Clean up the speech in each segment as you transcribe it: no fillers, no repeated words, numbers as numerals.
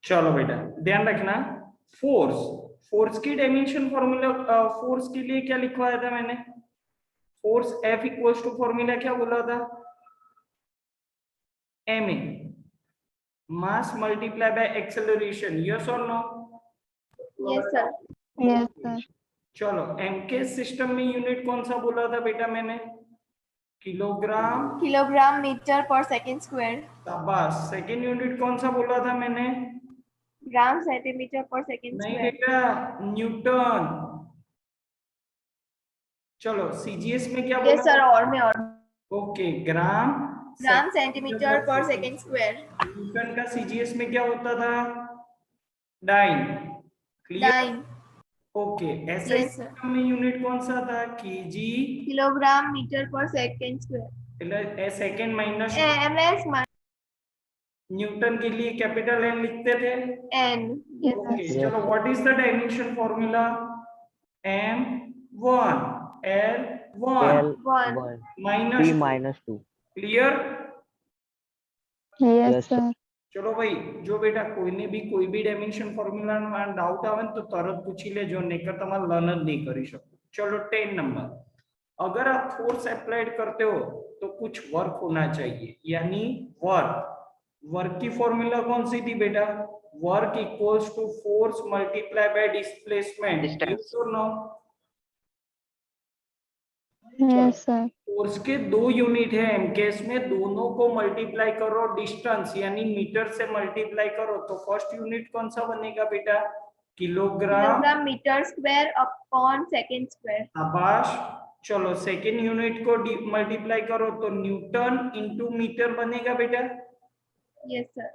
चलो बेटा ध्यान रखना। फोर्स, फोर्स की डायमेंशन फॉर्मूला, फोर्स के लिए क्या लिखवाया था मैंने? Force F equals to formula क्या बोला था? ma mass multiply by acceleration, yes और no? Yes sir. Yes sir. चलो एमके सिस्टम में यूनिट कौन सा बोला था बेटा मैंने? किलोग्राम किलोग्राम मीटर पर सेकंड स्क्वायर। शाबाश। सेकेंड यूनिट कौन सा बोला था मैंने? ग्राम सेंटीमीटर पर सेकंड नहीं स्क्वायर। बेटा, न्यूटन। चलो सीजीएस में क्या यस बोला? सर। और में और ओके, ग्राम ग्राम सेंटीमीटर पर सेकंड स्क्वायर। न्यूटन का सीजीएस में क्या होता था? डाइन। क्लियर? डाइन। ओके, ऐसे Yes, sir. सिस्टम में यूनिट कौन सा था? केजी किलोग्राम मीटर पर second square. Second minus MS newton के लिए कैपिटल एन लिखते थे। एन। Yes okay sir. चलो, what is the dimension formula? m1 l1 one. Minus -2। Clear? Yes sir. चलो भाई, जो बेटा कोઈને भी કોઈ બી ડાયમેન્શન ફોર્મ્યુલામાં ડાઉટ આવે ને તો તરત પૂછી લેજો, નહીતર તમારે લર્ન જ નહીં કરી શકો। चलो 10 नंबर, अगर आप फोर्स अप्लाइड करते हो तो कुछ वर्क होना चाहिए, यानी वर्क। वर्क की फॉर्मूला कौन सी थी बेटा? Work equals to force multiply by displacement, yes और नो? Yes sir. फोर्स के दो यूनिट है एमकेएस में, दोनों को मल्टीप्लाई करो डिस्टेंस यानी मीटर से मल्टीप्लाई करो तो फर्स्ट यूनिट कौन सा बनेगा बेटा? Kilogram kilogram metre square upon second square. शाबाश। चलो सेकेंड यूनिट को मल्टीप्लाई करो तो न्यूटन इंटू मीटर बनेगा बेटा। Yes sir.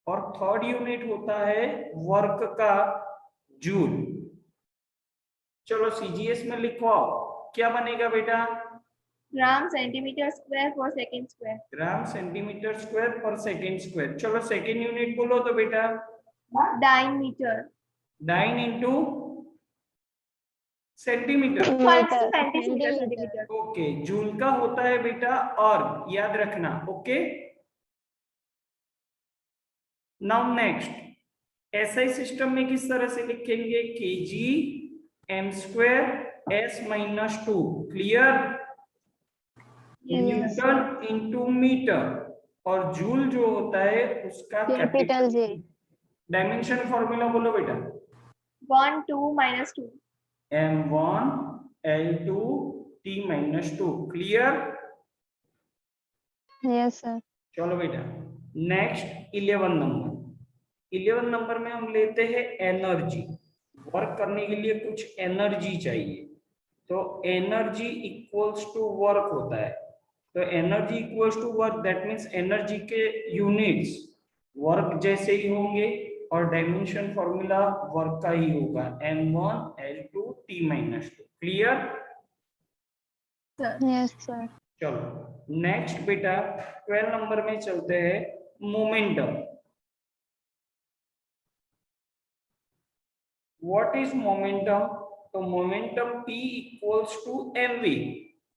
और थर्ड यूनिट होता है वर्क का, जूल। चलो सीजीएस में लिखो, क्या बनेगा बेटा? Gram centimetre square per second square. Gram centimetre square per second square. चलो सेकेंड यूनिट बोलो तो बेटा dyne metre. Dyne into centimetre. Centimetre. Okay, joule का होता है बेटा और, याद रखना। Okay, now next, SI system में किस तरह से लिखेंगे? KG M square S minus 2, clear? Newton into metre, और जूल जो होता है उसका कैपिटल जे। डायमेंशन फॉर्मूला बोलो बेटा। 1 2 -2। m1 l2 t minus 2, clear? Yes sir. चलो बेटा नेक्स्ट 11 नंबर। 11 नंबर में हम लेते हैं एनर्जी। वर्क करने के लिए कुछ एनर्जी चाहिए, तो एनर्जी इक्वल्स टू वर्क होता है। तो energy equals to work, that means energy के यूनिट्स वर्क जैसे ही होंगे और डायमेंशन फॉर्मूला वर्क का ही होगा, m1 l2 t minus 2, clear? Yes sir. चलो नेक्स्ट बेटा 12 नंबर में चलते हैं, मोमेंटम। What is momentum? तो momentum p equals to mv,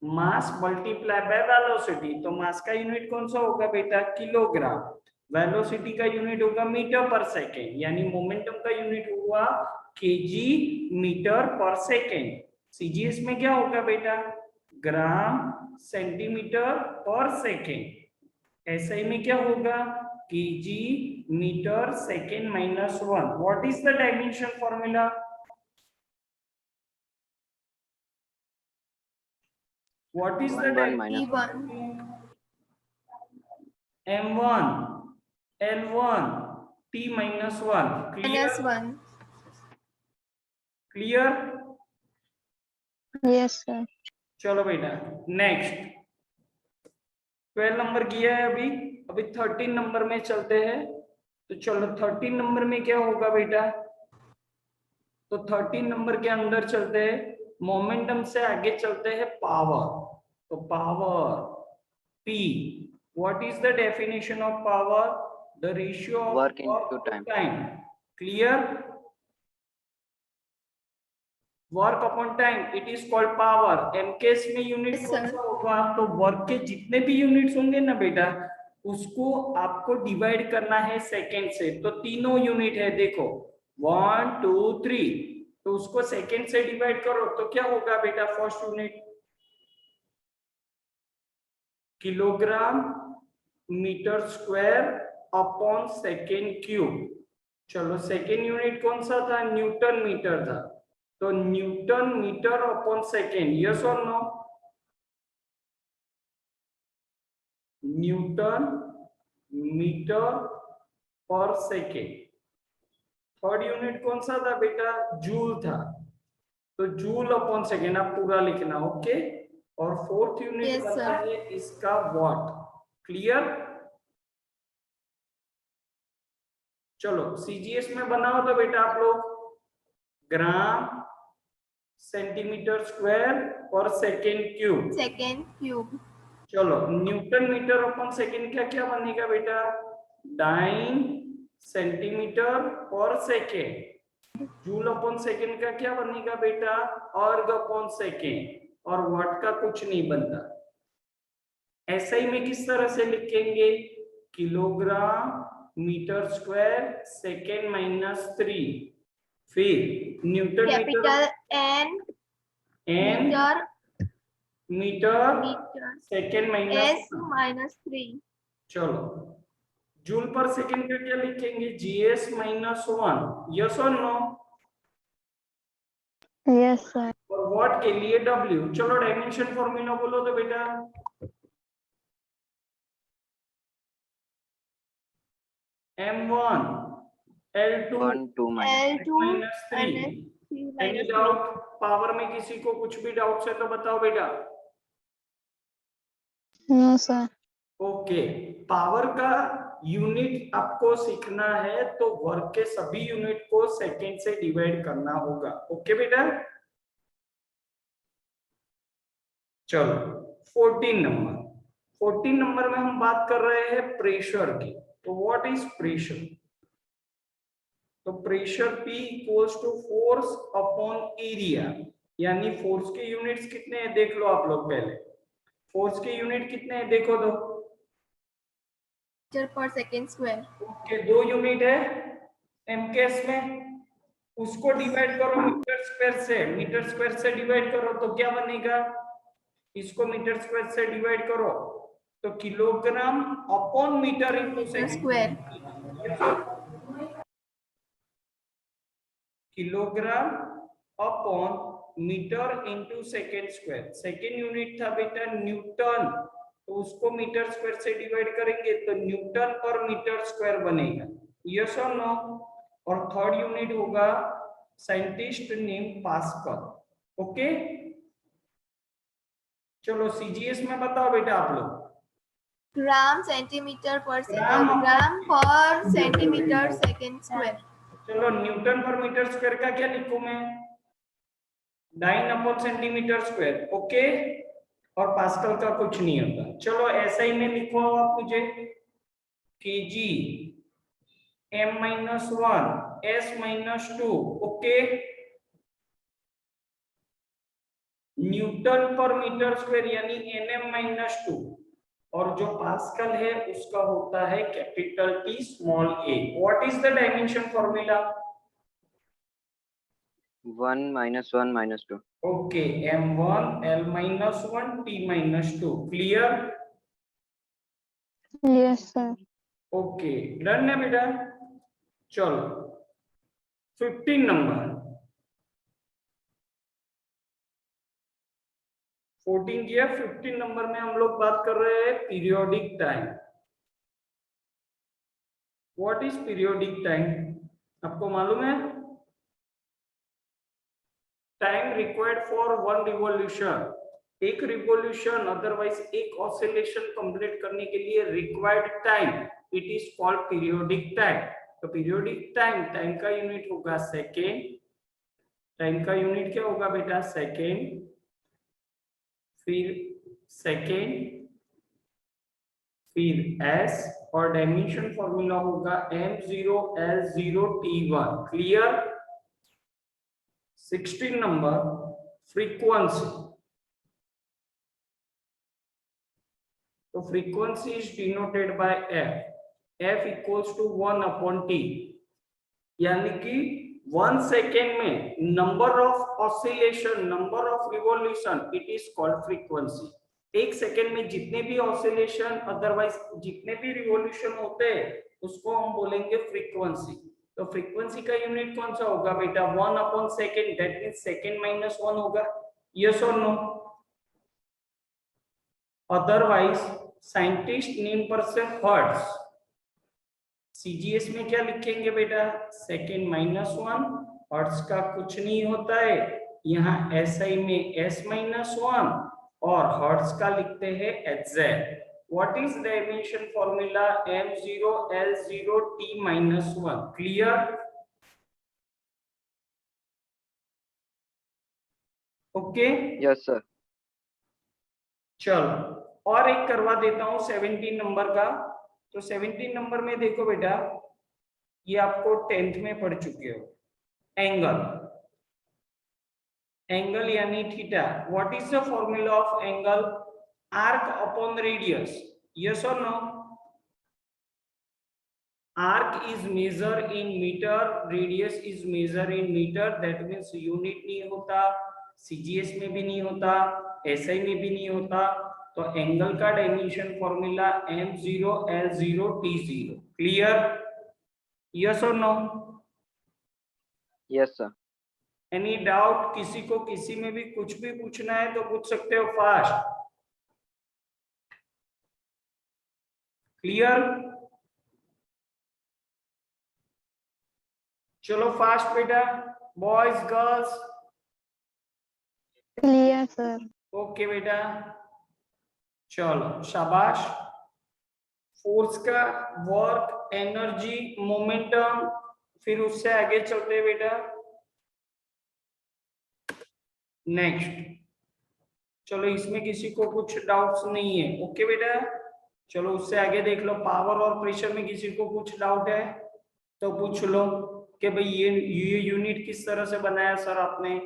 mass multiply by velocity. तो मास का यूनिट कौन सा होगा बेटा? किलोग्राम। वेलोसिटी का यूनिट होगा मीटर पर सेकेंड, यानी मोमेंटम का यूनिट हुआ केजी मीटर पर सेकेंड। सीजीएस में क्या होगा बेटा? ग्राम सेंटीमीटर पर सेकेंड। एसआई में क्या होगा? Kg metre second minus 1। What is the dimension formula? What is the dimension? m1 l1 t minus 1, clear? -1। Clear? Yes sir. चलो बेटा नेक्स्ट 12 नंबर किया है अभी। अभी 13 नंबर में चलते हैं। तो चलो 13 नंबर में क्या होगा बेटा? तो 13 नंबर के अंदर चलते हैं, मोमेंटम से आगे चलते हैं पावर। तो power P, what is the definition of power? The ratio of work into time, clear? Work upon time, it is called power. MKS में यूनिट कौन सा होगा? तो वर्क के जितने भी यूनिट्स होंगे ना बेटा, उसको आपको डिवाइड करना है सेकेंड से, तो तीनों यूनिट है देखो 1 2 3, तो उसको सेकेंड से डिवाइड करो तो क्या होगा बेटा? First unit kilogram metre square upon second cube. चलो सेकेंड यूनिट कौन सा था? न्यूटन मीटर था, तो newton metre upon second, yes और नो? न्यूटन मीटर पर सेकेंड। थर्ड यूनिट कौन सा था बेटा? जूल था, तो जूल अपॉन सेकेंड आप पूरा लिखना, ओके। और फोर्थ यूनिट Yes, बनता sir. है इसका वॉट। क्लियर? चलो सीजीएस में बनाओ तो बेटा आप लोग ग्राम centimetre square per second cube. Second cube. चलो न्यूटन मीटर अपॉन सेकेंड क्या क्या बनेगा बेटा? डाइन सेंटीमीटर पर सेकेंड। जूल अपॉन सेकेंड का क्या बनेगा बेटा? अर्ग अपॉन सेकेंड। और वाट का कुछ नहीं बनता। ऐसे ही में किस तरह से लिखेंगे? किलोग्राम मीटर स्क्वायर सेकेंड -3, फिर newton metre Capital N N meter metre meter second S -1। -3. चलो जूल पर सेकेंड का क्या लिखेंगे? जीएस -1, यस और नो? Yes, sir. और वॉट के लिए डब्ल्यू। चलो डायमेंशन फॉर्मूला बोलो तो बेटा। m1 l2 1 2 minus L2 -3। -3 any -3. Doubt? Power में किसी को कुछ भी डाउट है तो बताओ बेटा। No, sir. ओके, पावर का यूनिट आपको सीखना है तो वर्क के सभी यूनिट को सेकेंड से डिवाइड करना होगा, ओके बेटा। चलो 14 नंबर में हम बात कर रहे हैं प्रेशर की। तो व्हाट इज प्रेशर? तो pressure P equals to force upon area, यानी फोर्स के यूनिट्स कितने हैं देख लो आप लोग। पहले फोर्स के यूनिट कितने हैं देखो दो। Meter per second square. Okay, 2 unit है एमकेएस में, उसको डिवाइड करो मीटर स्क्वायर से। मीटर स्क्वायर से डिवाइड करो तो क्या बनेगा? इसको मीटर स्क्वायर से डिवाइड करो तो kilogram upon metre into Meter second. square. Kilogram upon metre into second square. Second unit था बेटा न्यूटन, तो उसको मीटर स्क्वायर से डिवाइड करेंगे तो न्यूटन पर मीटर स्क्वायर बनेगा, यस और नो? और थर्ड यूनिट होगा साइंटिस्ट नेम पास्कल, ओके। चलो सीजीएस में बताओ बेटा आप लोग। Gram centimeter per gram gram per centimeter second square. चलो न्यूटन पर मीटर स्क्वायर का क्या लिखूं मैं? Dyne upon centimetre square, okay. और पास्कल का कुछ नहीं होता। चलो ऐसा ही में लिखो आप मुझे KG m-1 s-2, okay. Newton per metre square यानी nm-2, और जो पास्कल है उसका होता है capital T small a। What is the dimension formula? 1 -1 -2 okay, m1 l-1 t-2, clear? Yes, sir. Okay done है बेटा। चलो 15 नंबर, 14 किया, 15 नंबर में हम लोग बात कर रहे हैं periodic time. What is periodic time? आपको मालूम है? Time required for one revolution, एक रिवॉल्यूशन अदरवाइज एक ऑसिलेशन कंप्लीट करने के लिए required time, it is called periodic time. तो पीरियोडिक टाइम का यूनिट होगा सेकेंड। टाइम का यूनिट क्या होगा बेटा? सेकेंड, फिर सेकेंड, फिर s, और डायमेंशन फॉर्मूला होगा m0 l0 t1, clear? 16 number frequency. तो frequency is denoted by F equals to 1/t, यानी कि 1 सेकेंड में number of oscillation, number of revolution, it is called frequency. एक सेकेंड में जितने भी ऑसिलेशन, अदरवाइज जितने भी रिवॉल्यूशन होते हैं उसको हम बोलेंगे फ्रीक्वेंसी। तो फ्रीक्वेंसी का यूनिट कौन सा होगा बेटा? 1/सेकेंड, दैट मींस सेकेंड माइनस 1 होगा। यस और नो? अदरवाइज साइंटिस्ट नेम पर से हर्ट्ज, सीजीएस में क्या लिखेंगे बेटा? Second minus 1। हर्ट्ज का कुछ नहीं होता है, यहाँ एसआई में s माइनस 1 और हर्ट्ज का लिखते हैं exact. What is dimension formula? m0 l0 t minus 1। Clear? Okay Yes, sir. चलो और एक करवा देता हूं 17 नंबर का। तो 17 नंबर में देखो बेटा, ये आपको 10th में पढ़ चुके हो। एंगल, एंगल यानी theta. What is the formula of angle? Arc upon radius. Yes और no? Arc is measure in metre, radius is measure in metre, that means unit नहीं होता, सीजीएस में भी नहीं होता, एसआई में भी नहीं होता। तो एंगल का dimension formula m0 l0 t0। Clear? Yes और no? Yes, sir. Any doubt? किसी को किसी में भी कुछ भी पूछना है तो पूछ सकते हो फास्ट। क्लियर? चलो फास्ट बेटा, boys girls. Clear sir. Okay बेटा, चलो शाबाश। फोर्स का, वर्क, एनर्जी, मोमेंटम, फिर उससे आगे चलते हैं बेटा। नेक्स्ट, चलो इसमें किसी को कुछ डाउट्स नहीं है? ओके बेटा, चलो उससे आगे देख लो। पावर और प्रेशर में किसी को कुछ डाउट है तो पूछ लो कि भाई ये यूनिट किस तरह से बनाया सर आपने।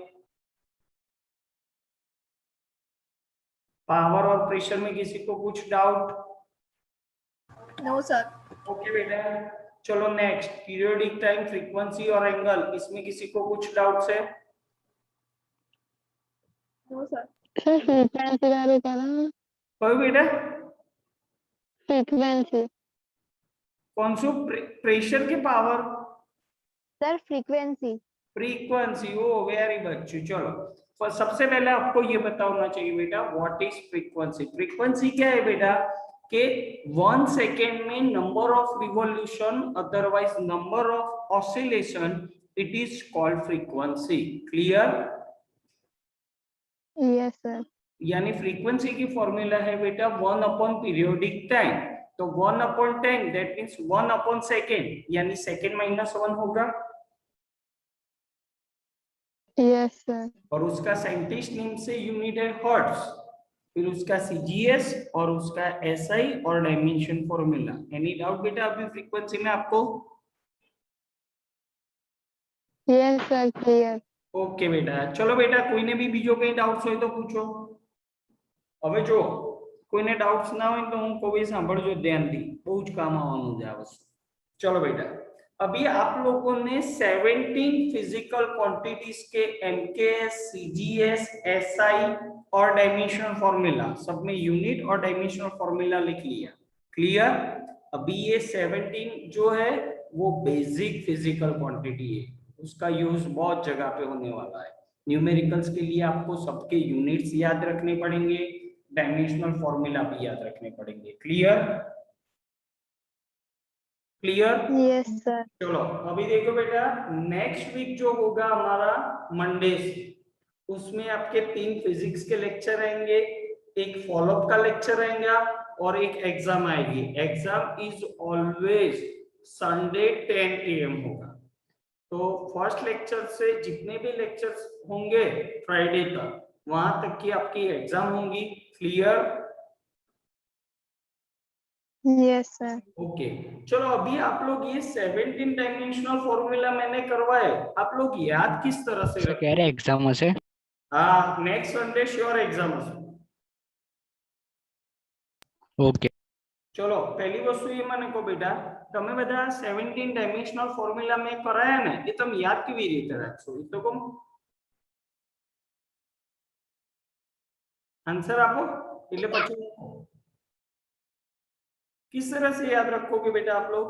पावर और प्रेशर में किसी को कुछ डाउट? No, sir. ओके बेटा, चलो नेक्स्ट, पीरियोडिक टाइम, फ्रीक्वेंसी और एंगल, इसमें किसी को कुछ डाउट्स है? No, sir. सर फ्रीक्वेंसी वाले करा। कोई बेटा? फ्रीक्वेंसी कौन सा? प्रेशर के पावर? Sir frequency. फ्रीक्वेंसी। ओ वेरी बच्चू। चलो सबसे पहले आपको ये पता होना चाहिए बेटा, व्हाट इज फ्रीक्वेंसी। फ्रीक्वेंसी क्या है बेटा? कि 1 सेकेंड में number of revolution, otherwise number of oscillation, it is called frequency. Clear? Yes sir. यानी फ्रीक्वेंसी की फॉर्मूला है बेटा 1/पीरियोडिक टाइम। तो 1/10 दैट मींस 1/सेकेंड, यानी सेकेंड माइनस 1 होगा। Yes sir. और उसका साइंटिस्ट नेम से यूनिट है हर्ट्ज, फिर उसका सीजीएस और उसका एसआई और डायमेंशन फॉर्मूला। एनी डाउट बेटा अभी फ्रीक्वेंसी में आपको? Yes sir clear. ओके बेटा, चलो बेटा कोई ने भी बीजो कहीं डाउट्स हो तो पूछो। હવે જો કોઈને ડાઉટ્સ ના હોય તો હું કોઈ સાંભળજો ધ્યાનથી, બહુ જ કામ આવવાનું છે આ વસ્તુ। चलो बेटा, अभी आप लोगों ने 17 फिजिकल क्वांटिटीज के एमकेएस, सीजीएस, एसआई और डायमेंशनल फॉर्मूला, सब में यूनिट और डायमेंशनल फॉर्मूला लिख लिया। क्लियर? अभी ये 17 जो है वो बेसिक फिजिकल क्वांटिटी है, उसका यूज बहुत जगह पे होने वाला है। न्यूमेरिकल्स के लिए आपको सबके यूनिट्स याद रखने पड़ेंगे, डायमेंशनल फॉर्मूला भी याद रखने पड़ेंगे। क्लियर? क्लियर? Yes sir. चलो अभी देखो बेटा, नेक्स्ट वीक जो होगा हमारा मंडे से, उसमें आपके 3 फिजिक्स के लेक्चर रहेंगे, एक फॉलोअप का लेक्चर रहेगा और एक एग्जाम आएगी। Exam is always Sunday 10 AM होगा। तो फर्स्ट लेक्चर से जितने भी लेक्चर्स होंगे फ्राइडे तक, वहां तक की आपकी एग्जाम होंगी। क्लियर? Yes sir. ओके, चलो अभी आप लोग ये 17 डायमेंशनल फॉर्मूला मैंने करवाए, आप लोग याद किस तरह से रखें? क्यारे एग्जाम हशे? हाँ, नेक्स्ट संडे श्योर एग्जाम हशे। ઓકે चलो पहली वस्तु ये મને કહો બેટા તમે બધા 17 ડાયમેન્શનલ ફોર્મ્યુલા મેં કરાયા ને એ તમે યાદ કેવી રીતે રાખશો એ તો કહો आंसर આપો એટલે પછી किस तरह से याद रखोगे बेटा आप लोग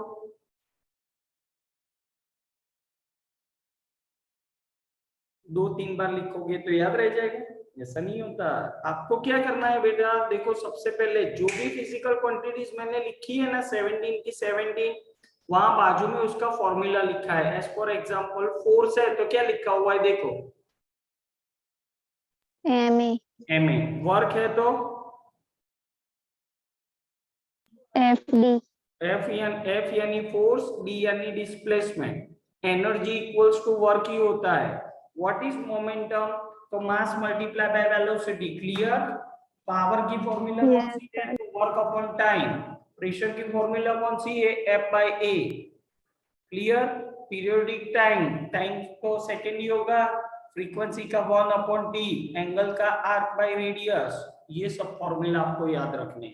दो तीन बार लिखोगे तो याद रह जाएगा ऐसा नहीं होता आपको क्या करना है बेटा देखो सबसे पहले जो भी फिजिकल क्वांटिटीज मैंने लिखी है ना 17 की 17 वहां बाजू में उसका फॉर्मूला लिखा है एज फॉर एग्जांपल फोर्स है तो क्या लिखा हुआ है देखो MA वर्क है तो FD एफ यानी फोर्स डी यानी displacement energy equals to work ही होता है व्हाट इज मोमेंटम तो mass multiply by velocity clear power की फॉर्मूला कौन सी है वर्क अपॉन टाइम प्रेशर की फॉर्मूला कौन सी है F by A clear periodic time तो सेकंड ही होगा फ्रीक्वेंसी का 1 अपॉन टी एंगल का आर्क बाय रेडियस ये सब फॉर्मूला आपको याद रखने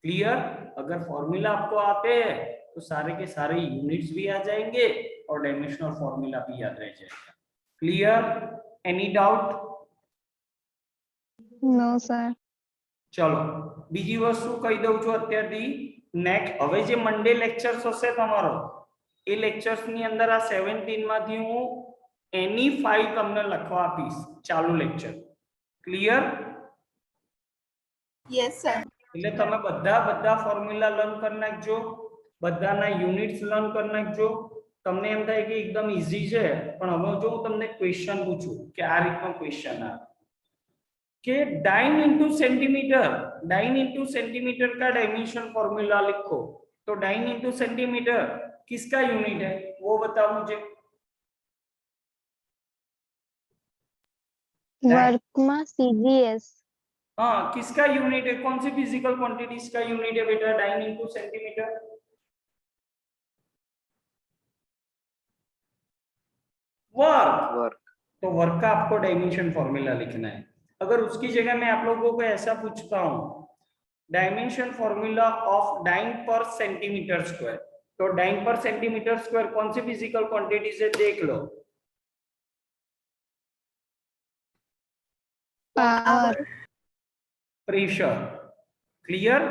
क्लियर अगर फॉर्मूला आपको आते हैं तो सारे के सारे यूनिट्स भी आ जाएंगे और डायमेंशनल फॉर्मूला भी याद रह जाएगा clear any doubt no sir चलो બીજી વસ્તુ કહી દઉં છું અત્યારથી નેક્સ્ટ હવે જે મંડે લેક્ચર્સ હશે તમારો એ લેક્ચર્સ ની અંદર આ 17 માંથી હું એની 5 તમને લખવા આપીશ ચાલુ લેક્ચર ક્લિયર Yes, sir. એટલે તમે બધા ફોર્મ્યુલા લર્ન કરી નાખજો બધાના યુનિટ્સ લર્ન કરી નાખજો તમને એમ થાય કે એકદમ ઈઝી છે પણ હવે જો હું તમને ક્વેશ્ચન પૂછું કે આ રીતનો ક્વેશ્ચન આવે कि डाइन इंटू सेंटीमीटर का डायमेंशन फॉर्मूला लिखो तो डाइन इंटू सेंटीमीटर किसका यूनिट है वो बताओ मुझे वर्क में CGS हाँ किसका यूनिट है कौन सी फिजिकल क्वांटिटीज का यूनिट है बेटा डाइन इंटू सेंटीमीटर वर्क तो वर्क का आपको डायमेंशन फॉर्मूला लिखना है अगर उसकी जगह मैं आप लोगों को ऐसा पूछता हूं डायमेंशन फॉर्मूला ऑफ डाइन पर सेंटीमीटर स्क्वायर तो डाइन पर सेंटीमीटर स्क्वायर कौन सी फिजिकल क्वांटिटी से देख लो पावर प्रेशर क्लियर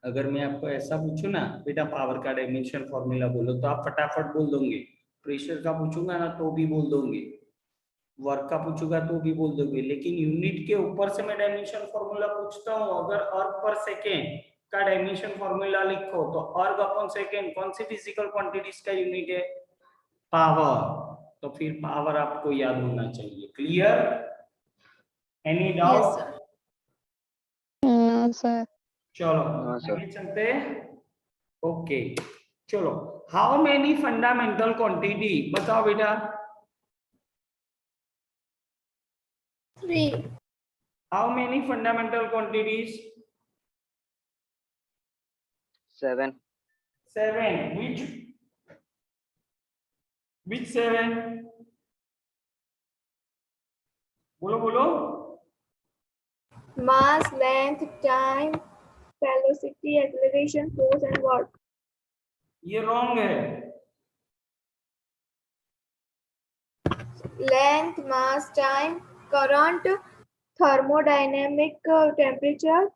अगर मैं आपको ऐसा पूछूं ना बेटा पावर का डायमेंशन फॉर्मूला बोलो तो आप फटाफट बोल दोगे प्रेशर का पूछूंगा ना तो भी बोल दोगे वर्क का पूछूंगा तो भी बोल दोगे लेकिन यूनिट के ऊपर से मैं डायमेंशन फॉर्मूला पूछता हूँ अगर अर्ग पर सेकेंड का डायमेंशन फॉर्मूला लिखो तो अर्ग अपॉन सेकेंड कौन सी फिजिकल क्वांटिटीज का यूनिट है पावर तो फिर पावर आपको याद होना चाहिए clear any doubt no sir चलो आगे चलते ओके चलो हाउ मेनी फंडामेंटल क्वांटिटी बताओ बेटा 3. How many fundamental quantities? 7. 7. Which 7? बोलो Mass, length, time, velocity, acceleration, force, and work. ये रॉन्ग है Length, mass, time, current, thermodynamic temperature,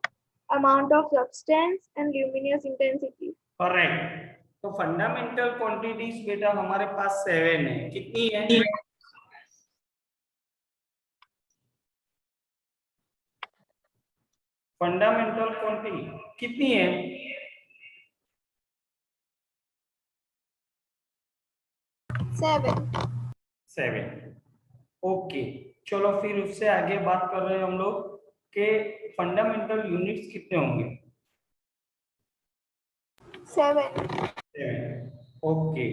amount of substance, and luminous intensity. Correct तो fundamental quantities बेटा हमारे पास 7 है कितनी है फंडामेंटल क्वांटिटी कितनी है 7 ओके चलो फिर उससे आगे बात कर रहे हैं हम लोग के फंडामेंटल यूनिट्स कितने होंगे 7. ओके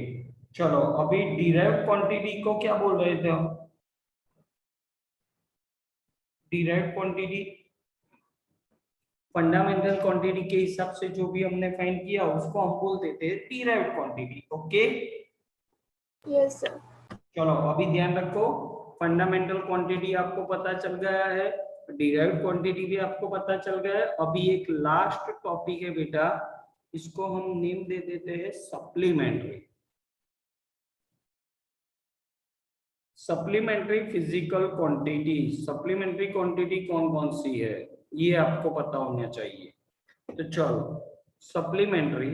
चलो अभी डिराइव्ड क्वांटिटी को क्या बोल रहे थे हम डिराइव्ड क्वांटिटी फंडामेंटल क्वांटिटी के हिसाब से जो भी हमने फाइंड किया उसको हम बोलते थे derived quantity okay Yes, sir. चलो अभी ध्यान रखो फंडामेंटल क्वांटिटी आपको पता चल गया है डिराइव्ड क्वांटिटी भी आपको पता चल गया है। अभी एक लास्ट टॉपिक है बेटा, इसको हम नेम दे देते हैं supplementary. Supplementary physical quantity. Supplementary quantity कौन कौन सी है ये आपको पता होना चाहिए। तो चलो supplementary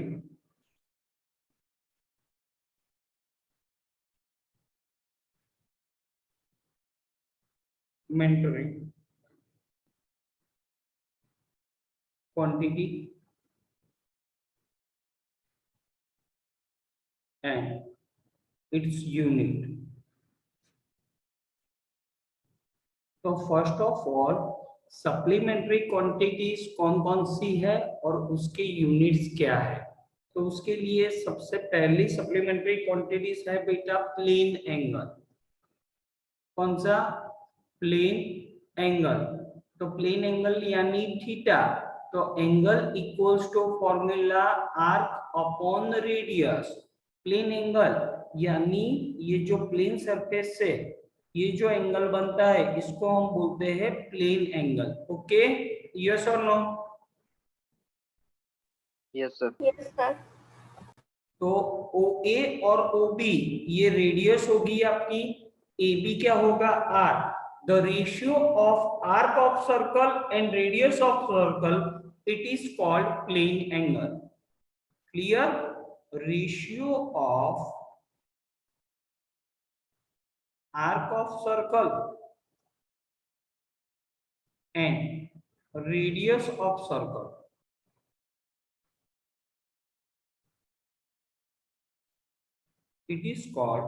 quantity and its unit। तो first of all supplementary quantities कौन कौन सी है और उसके यूनिट्स क्या है। तो उसके लिए सबसे पहली सप्लीमेंट्री क्वांटिटीज है बेटा प्लेन एंगल। कौन सा? Plane angle. तो प्लेन एंगल यानी थीटा। तो angle equals to formula arc upon radius. Plane angle यानी ये जो प्लेन सरफेस से ये जो एंगल बनता है इसको हम बोलते हैं प्लेन एंगल। ओके, यस और no? Yes, sir. Yes, sir. तो OA और OB ये रेडियस होगी आपकी, AB क्या होगा? R। The ratio of arc of circle and radius of circle it is called plane angle. Clear? Ratio of arc of circle and radius of circle it is called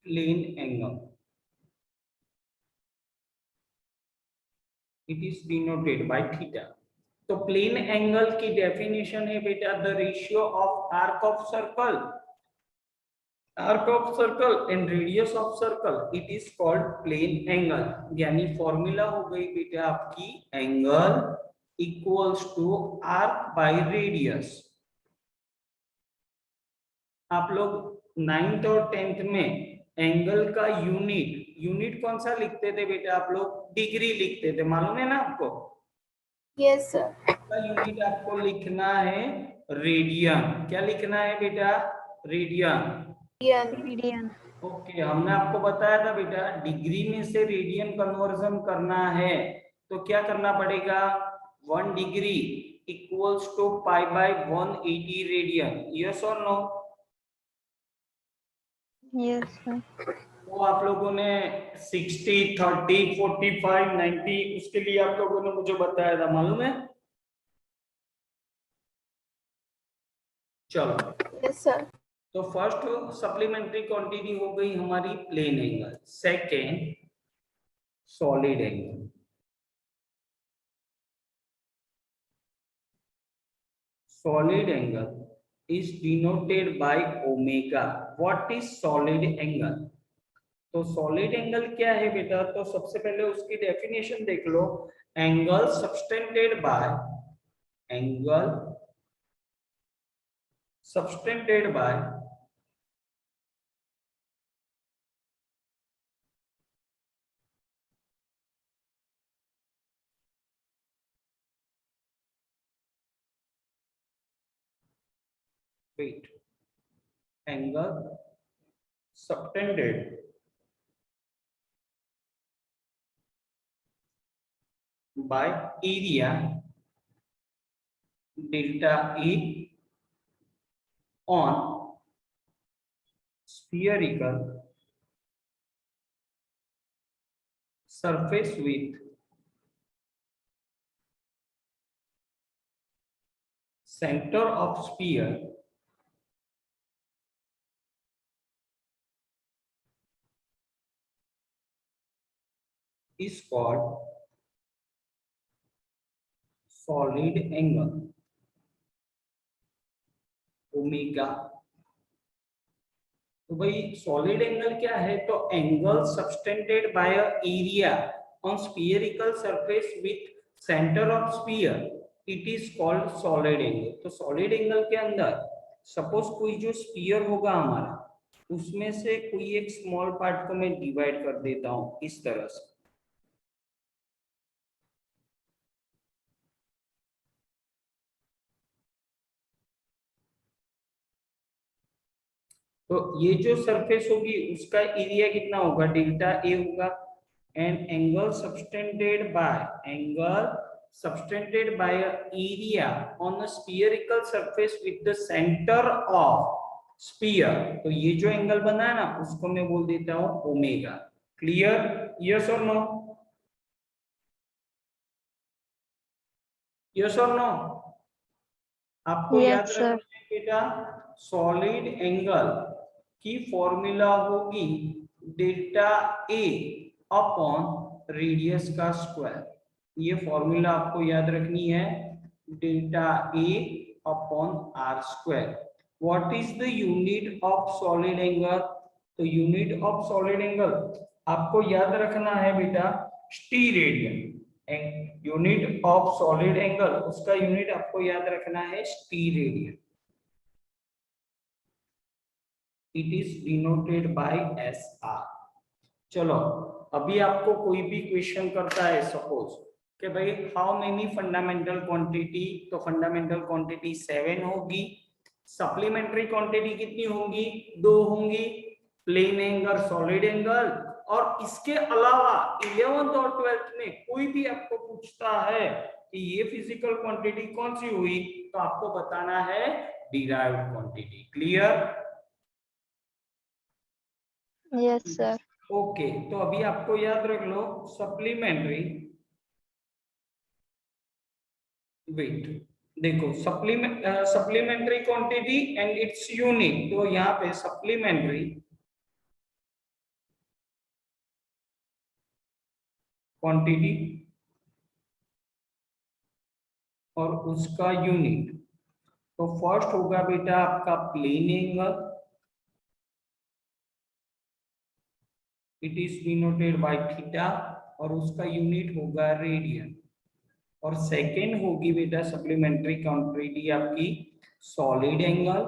plane angle। it is denoted by theta। तो plane angle की definition है बेटा the ratio of arc of circle and radius of circle it is called plane angle. यानी formula हो गई बेटा आपकी angle equals to arc by radius. आप लोग 9th और 10th में एंगल का यूनिट कौन सा लिखते थे बेटा? आप लोग डिग्री लिखते थे, मालूम है ना आपको? Yes, sir. का यूनिट आपको लिखना है रेडियन। क्या लिखना है बेटा? रेडियन। रेडियन। ओके, हमने आपको बताया था बेटा डिग्री में से रेडियन कन्वर्जन करना है तो क्या करना पड़ेगा? 1 degree equals to pi by 180 radian. Yes और नो? Yes sir. तो आप लोगों ने 60, 30, 45, 90 उसके लिए आप लोगों ने मुझे बताया था, मालूम है? चलो, Yes, sir. तो फर्स्ट सप्लीमेंट्री क्वांटिटी हो गई हमारी plane angle. Second solid angle. Solid angle is denoted by omega. What is solid angle? तो सॉलिड एंगल क्या है बेटा? तो सबसे पहले उसकी डेफिनेशन देख लो। Angle subtended by angle subtended by area delta E on spherical surface with center of sphere is called solid angle omega. तो भाई सॉलिड एंगल क्या है? तो angle subtended by area on spherical surface with centre of sphere it is called solid angle. तो solid angle के अंदर suppose कोई जो स्फीयर होगा हमारा, उसमें से कोई एक स्मॉल पार्ट को मैं डिवाइड कर देता हूं इस तरह से। तो ये जो सरफेस होगी उसका एरिया कितना होगा, डेल्टा ए होगा। And angle subtended by a area on a spherical surface with the center of sphere, तो ये जो एंगल बना है ना उसको मैं बोल देता हूं ओमेगा। क्लियर, यस और नो, यस और नो? आपको Yes, याद sir. रखना है बेटा, सॉलिड एंगल की फॉर्मूला होगी डेल्टा ए अपॉन रेडियस का स्क्वायर। ये फॉर्मूला आपको याद रखनी है, delta A upon R square. What is the unit of solid angle? तो यूनिट ऑफ सॉलिड एंगल आपको याद रखना है बेटा steradian. Unit of solid angle उसका यूनिट आपको याद रखना है स्टीरेडियन। It is denoted bye SR। चलो अभी आपको कोई भी क्वेश्चन करता है सपोज कि भाई हाउ मेनी फंडामेंटल क्वांटिटी, तो फंडामेंटल क्वांटिटी 7 होगी। सप्लीमेंट्री क्वांटिटी कितनी होंगी, 2 होंगी। प्लेन एंगल, सॉलिड एंगल, और इसके अलावा 11th और 12th में कोई भी आपको पूछता है कि ये फिजिकल क्वांटिटी कौन सी हुई, तो आपको बताना है derived quantity. Clear? Yes, sir. Okay, तो अभी आपको याद रख लो सप्लीमेंट्री, वेट देखो supplementary quantity and its unit, तो यहाँ पे सप्लीमेंट्री क्वांटिटी और उसका यूनिट, तो फर्स्ट होगा बेटा आपका plane angle, it is denoted by theta, और उसका यूनिट होगा रेडियन। और सेकेंड होगी बेटा सप्लीमेंट्री क्वांटिटी आपकी सॉलिड एंगल,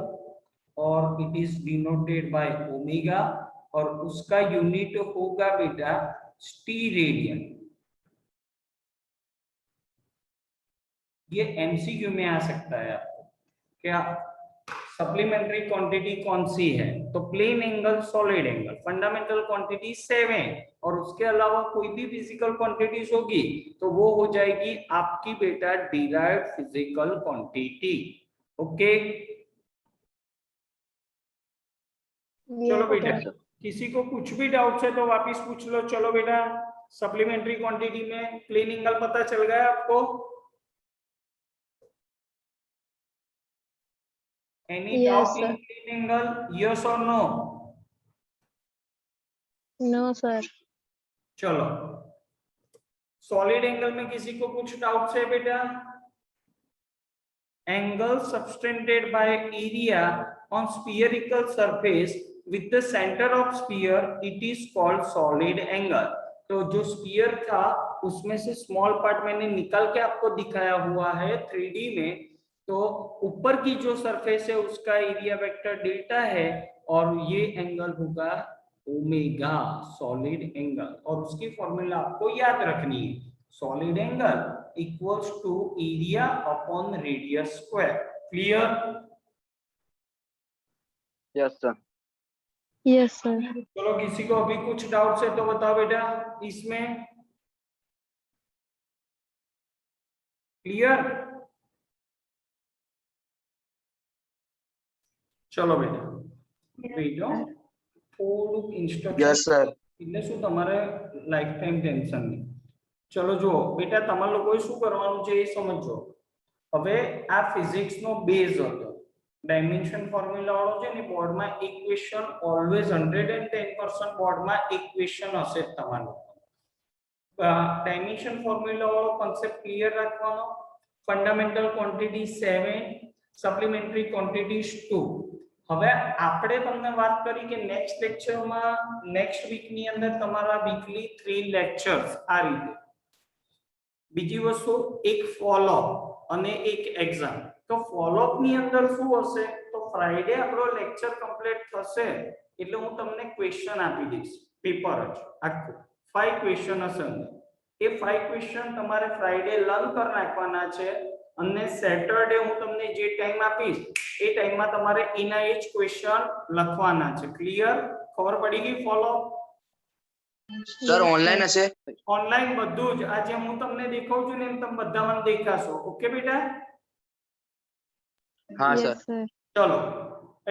और it is denoted by omega, और उसका यूनिट होगा बेटा स्टीरेडियन। ये एमसीक्यू में आ सकता है आपको, क्या सप्लीमेंट्री क्वांटिटी कौन सी है, तो plane angle, solid angle, fundamental quantity 7, और उसके अलावा कोई भी फिजिकल क्वांटिटीज होगी तो वो हो जाएगी आपकी बेटा डिराइव्ड फिजिकल क्वांटिटी। ओके, चलो Yes, बेटा, sir. किसी को कुछ भी डाउट है तो वापिस पूछ लो। चलो बेटा, सप्लीमेंट्री क्वांटिटी में प्लेन एंगल पता चल गया आपको? Any Yes, doubt sir. in plane angle? Yes or no? No, sir. चलो, सॉलिड एंगल में किसी को कुछ डाउट है बेटा? Angle subtended by area on spherical surface with the centre of sphere, it is called solid angle. तो जो sphere था उसमें से स्मॉल पार्ट मैंने निकाल के आपको दिखाया हुआ है 3D में, तो ऊपर की जो सरफेस है उसका एरिया वेक्टर डेल्टा है, और ये एंगल होगा ओमेगा, सॉलिड एंगल, और उसकी फॉर्मूला आपको याद रखनी है, solid angle equals to area upon radius square. Clear? Yes, sir. Yes, sir. चलो किसी को अभी कुछ डाउट है तो बताओ बेटा इसमें। क्लियर? चलो बेटा, બેટો થોડુંક ઇન્સ્ટ્રક્શન Yes, sir. એટલે શું તમારે લાઈફ ટાઈમ ટેન્શન નહીં। ચલો જુઓ બેટા, તમારે લોકોએ શું કરવાનું છે એ સમજો। હવે આ ફિઝિક્સ નો બેઝ હતો, ડાયમેન્શન ફોર્મ્યુલા વાળો છે ને બોર્ડમાં એક ક્વેશ્ચન ઓલવેઝ 110% બોર્ડમાં એક ક્વેશ્ચન હશે જ તમારા લોકો। ડાયમેન્શન ફોર્મ્યુલા વાળો કોન્સેપ્ટ ક્લિયર રાખવાનો। Fundamental quantity 7, supplementary quantities 2। હવે આપણે તમને વાત કરી કે નેક્સ્ટ લેક્ચરમાં નેક્સ્ટ વીક ની અંદર તમારા વીકલી 3 લેક્ચર્સ આ રીતે। બીજી વસ્તુ એક ફોલો અપ અને એક એક્ઝામ। તો ફોલો અપ ની અંદર શું હશે, તો ફ્રાઈડે આપણો લેક્ચર કમ્પ્લીટ થશે એટલે હું તમને ક્વેશ્ચન આપી દઈશ પેપર જ આખું 5 ક્વેશ્ચન હશે અંદર એ 5 ક્વેશ્ચન તમારે ફ્રાઈડે લર્ન કરી નાખવાના છે અને સેટરડે હું તમને જે ટાઈમ આપીશ એ ટાઈમમાં તમારે એના એ જ ક્વેશ્ચન લખવાના છે ક્લિયર ખબર પડી ગઈ ફોલો સર ઓનલાઈન હશે ઓનલાઈન બધું જ આજે હું તમને દેખાઉં છું ને એમ તમે બધા મને દેખાશો ઓકે બેટા હા સર Yes, sir. ચલો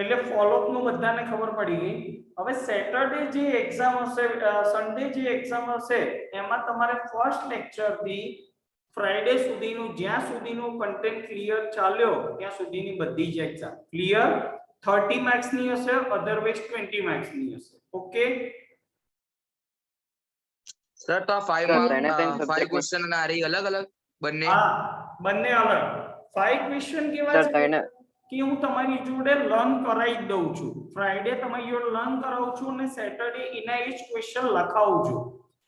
એટલે ફોલોઅપ નું બધાને ખબર પડી ગઈ હવે સેટરડે જે એક્ઝામ હશે સન્ડે જે એક્ઝામ હશે એમાં તમારે ફર્સ્ટ લેક્ચર થી ફ્રાઈડે સુધીનું જ્યાં સુધીનું કન્ટેન્ટ ક્લિયર ચાલ્યો ત્યાં સુધીની બધી જ એક્ઝામ ક્લિયર 30 માર્ક્સ ની હશે અધરવાઇઝ 20 માર્ક્સ ની હશે ઓકે સર તો Sir, તેને ત્રણ 5 subject ક્વેશ્ચન અને આ રહી અલગ અલગ બંને હા બંને અલગ 5 ક્વેશ્ચન કેવા Sir, છે તેને કે હું તમારી જોડે લર્ન કરાવી દઉં છું ફ્રાઈડે તમારી જોડે લર્ન કરાવું છું અને સેટરડે એના એ જ ક્વેશ્ચન લખાવું છું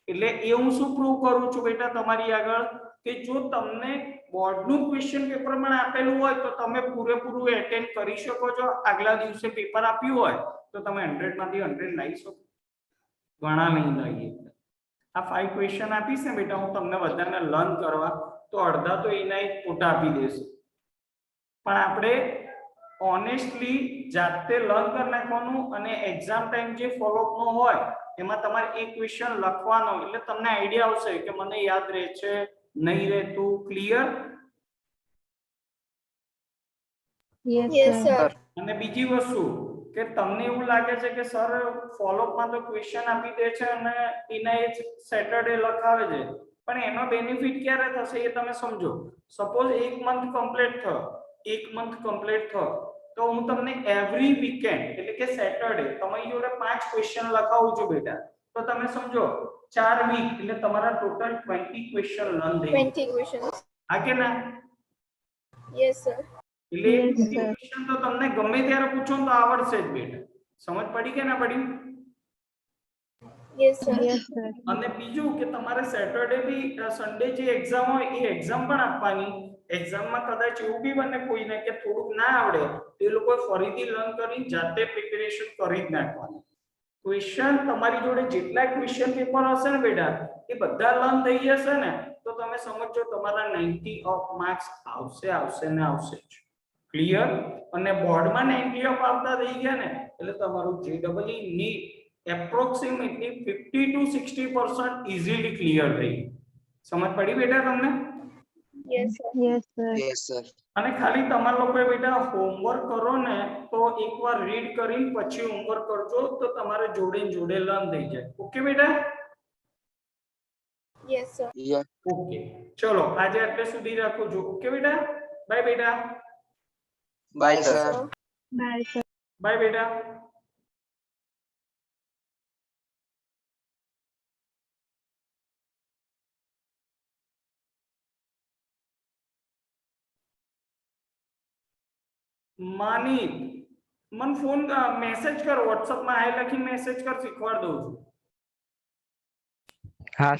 એટલે એ હું શું પ્રૂવ કરું છું બેટા તમારી આગળ કે જો તમને બોર્ડનું ક્વેશ્ચન પેપર પણ આપેલું હોય તો તમે પૂરેપૂરું એટેન્ડ કરી શકો છો આગલા દિવસે પેપર આપ્યું હોય તો તમે 100 માંથી 100 લાવી શકો ઘણા નહીં લાવીએ આ 5 ક્વેશ્ચન આપીશ ને બેટા હું તમને બધાને લર્ન કરવા તો અડધા તો એના એક ફોટા આપી દેશે પણ આપણે ઓનેસ્ટલી જાતે લર્ન કરી નાખવાનું અને એક્ઝામ ટાઈમ જે ફોલોઅપ નો હોય એમાં તમારે એક ક્વેશ્ચન લખવાનો એટલે તમને આઈડિયા આવશે કે મને યાદ રહે છે નહીં રહેતું clear Yes, Yes, sir. sir. અને બીજી વસ્તુ કે તમને એવું લાગે છે કે સર ફોલોઅપ માં તો ક્વેશ્ચન આપી દે છે અને એના એ જ સેટરડે લખાવે છે પણ એનો બેનિફિટ ક્યારે થશે એ તમે સમજો સપોઝ એક મંથ કમ્પ્લીટ થયો તો હું તમને એવરી વીકેન્ડ એટલે કે સેટરડે તમારી જોડે 5 ક્વેશ્ચન લખાવું છું બેટા તો તમે સમજો 4 વીક એટલે તમારા ટોટલ 20 ક્વેશ્ચન લર્ન થઈ 20 questions. હા કે ના Yes, sir. એટલે Yes, sir. ક્વેશ્ચન તો તમને ગમે ત્યારે પૂછો તો આવડશે જ બેટા સમજ પડી કે ના પડી Yes, sir. Yes, sir. અને બીજું કે તમારે સેટરડે બી સન્ડે જે એક્ઝામ હોય એ એક્ઝામ પણ આપવાની એક્ઝામમાં કદાચ એવું બી બને કોઈને કે થોડુંક ના આવડે તે લોકો ફરીથી લર્ન કરી જાતે પ્રિપેરેશન કરી જ નાખવાની ક્વેશ્ચન તમારી જોડે જેટલા ક્વેશ્ચન પેપર હશે ને બેટા એ બધા લર્ન થઈ જશે ને તો તમે સમજો તમારા 90 ઓફ માર્ક્સ આવશે ને આવશે જ ક્લિયર અને બોર્ડમાં 90 ઓફ આવતા થઈ ગયા ને એટલે તમારું JEE NEET approximately 50 to 60% easily clear થઈ સમજ પડી બેટા તમને Yes, sir. Yes, sir. Yes sir અને ખાલી તમારા લોકોએ બેટા હોમવર્ક કરો ને તો એકવાર રીડ કરીને પછી હોમવર્ક કરજો તો તમારે જોડે ને જોડે લર્ન થઈ જાય ઓકે બેટા Yes, sir. યસ ઓકે ચલો આજે આટલે સુધી રાખું છું ઓકે બેટા બાય બેટા bye Yes, sir sir. Bye, sir. Bye બેટા માની મન ફોન મેસેજ કર WhatsApp માં હાય લખી મેસેજ કર શીખવાડ દઉં છું હા